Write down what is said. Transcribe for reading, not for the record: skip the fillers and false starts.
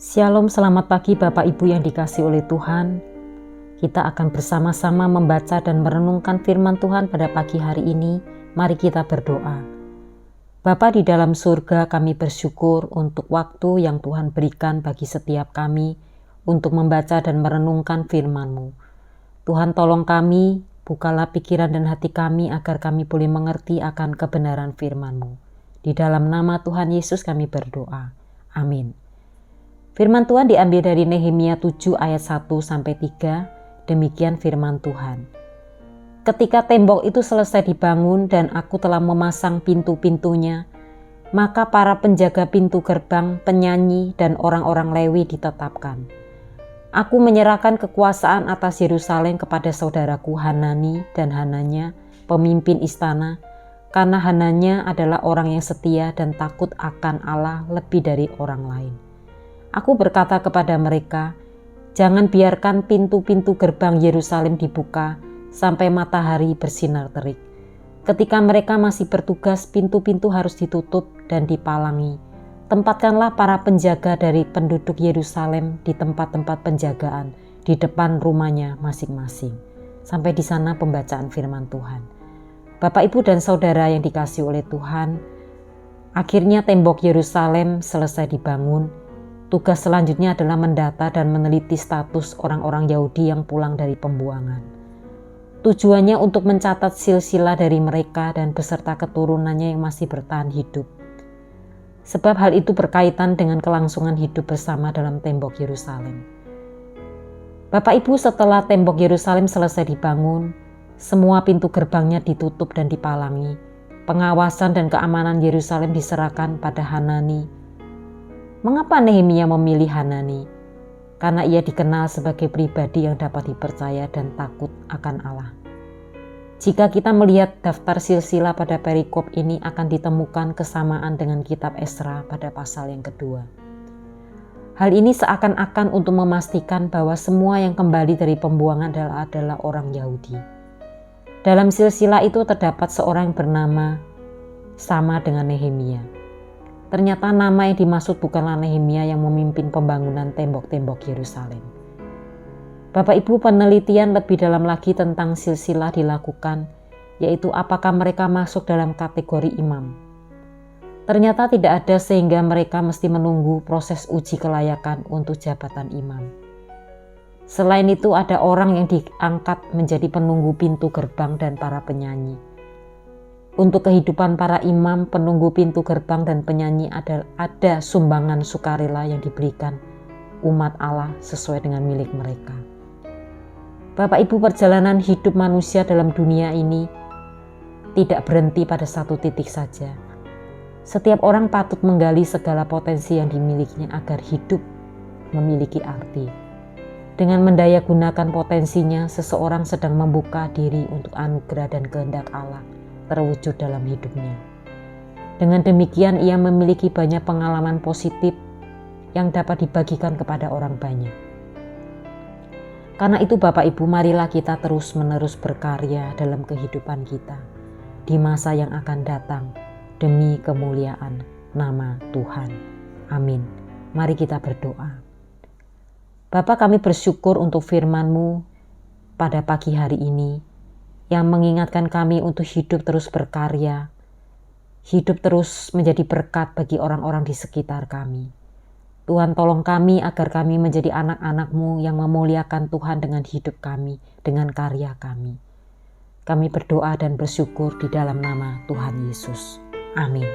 Shalom, selamat pagi Bapak Ibu yang dikasihi oleh Tuhan. Kita akan bersama-sama membaca dan merenungkan firman Tuhan pada pagi hari ini. Mari kita berdoa. Bapa di dalam surga, kami bersyukur untuk waktu yang Tuhan berikan bagi setiap kami untuk membaca dan merenungkan firman-Mu. Tuhan tolong kami, bukalah pikiran dan hati kami agar kami boleh mengerti akan kebenaran firman-Mu. Di dalam nama Tuhan Yesus kami berdoa. Amin. Firman Tuhan diambil dari Nehemia 7 ayat 1-3, demikian firman Tuhan. Ketika tembok itu selesai dibangun dan aku telah memasang pintu-pintunya, maka para penjaga pintu gerbang, penyanyi, dan orang-orang Lewi ditetapkan. Aku menyerahkan kekuasaan atas Yerusalem kepada saudaraku Hanani dan Hananya, pemimpin istana, karena Hananya adalah orang yang setia dan takut akan Allah lebih dari orang lain. Aku berkata kepada mereka, jangan biarkan pintu-pintu gerbang Yerusalem dibuka sampai matahari bersinar terik. Ketika mereka masih bertugas, pintu-pintu harus ditutup dan dipalangi. Tempatkanlah para penjaga dari penduduk Yerusalem di tempat-tempat penjagaan di depan rumahnya masing-masing. Sampai di sana pembacaan firman Tuhan. Bapak, Ibu, dan Saudara yang dikasihi oleh Tuhan, akhirnya tembok Yerusalem selesai dibangun. Tugas selanjutnya adalah mendata dan meneliti status orang-orang Yahudi yang pulang dari pembuangan. Tujuannya untuk mencatat silsilah dari mereka dan beserta keturunannya yang masih bertahan hidup. Sebab hal itu berkaitan dengan kelangsungan hidup bersama dalam tembok Yerusalem. Bapak Ibu, setelah tembok Yerusalem selesai dibangun, semua pintu gerbangnya ditutup dan dipalangi. Pengawasan dan keamanan Yerusalem diserahkan pada Hanani. Mengapa Nehemia memilih Hanani? Karena ia dikenal sebagai pribadi yang dapat dipercaya dan takut akan Allah. Jika kita melihat daftar silsilah pada perikop ini akan ditemukan kesamaan dengan kitab Esra pada pasal yang kedua. Hal ini seakan-akan untuk memastikan bahwa semua yang kembali dari pembuangan adalah orang Yahudi. Dalam silsilah itu terdapat seorang yang bernama sama dengan Nehemia. Ternyata nama yang dimaksud bukanlah Nehemia yang memimpin pembangunan tembok-tembok Yerusalem. Bapak Ibu, penelitian lebih dalam lagi tentang silsilah dilakukan, yaitu apakah mereka masuk dalam kategori imam. Ternyata tidak ada sehingga mereka mesti menunggu proses uji kelayakan untuk jabatan imam. Selain itu ada orang yang diangkat menjadi penunggu pintu gerbang dan para penyanyi. Untuk kehidupan para imam, penunggu pintu gerbang dan penyanyi ada sumbangan sukarela yang diberikan umat Allah sesuai dengan milik mereka. Bapak Ibu, perjalanan hidup manusia dalam dunia ini tidak berhenti pada satu titik saja. Setiap orang patut menggali segala potensi yang dimilikinya agar hidup memiliki arti. Dengan mendayagunakan potensinya, seseorang sedang membuka diri untuk anugerah dan kehendak Allah terwujud dalam hidupnya. Dengan demikian ia memiliki banyak pengalaman positif yang dapat dibagikan kepada orang banyak. Karena itu Bapak Ibu, marilah kita terus-menerus berkarya dalam kehidupan kita di masa yang akan datang demi kemuliaan nama Tuhan. Amin. Mari kita berdoa. Bapa, kami bersyukur untuk firman-Mu pada pagi hari ini, yang mengingatkan kami untuk hidup terus berkarya, hidup terus menjadi berkat bagi orang-orang di sekitar kami. Tuhan, tolong kami agar kami menjadi anak-anak-Mu yang memuliakan Tuhan dengan hidup kami, dengan karya kami. Kami berdoa dan bersyukur di dalam nama Tuhan Yesus. Amin.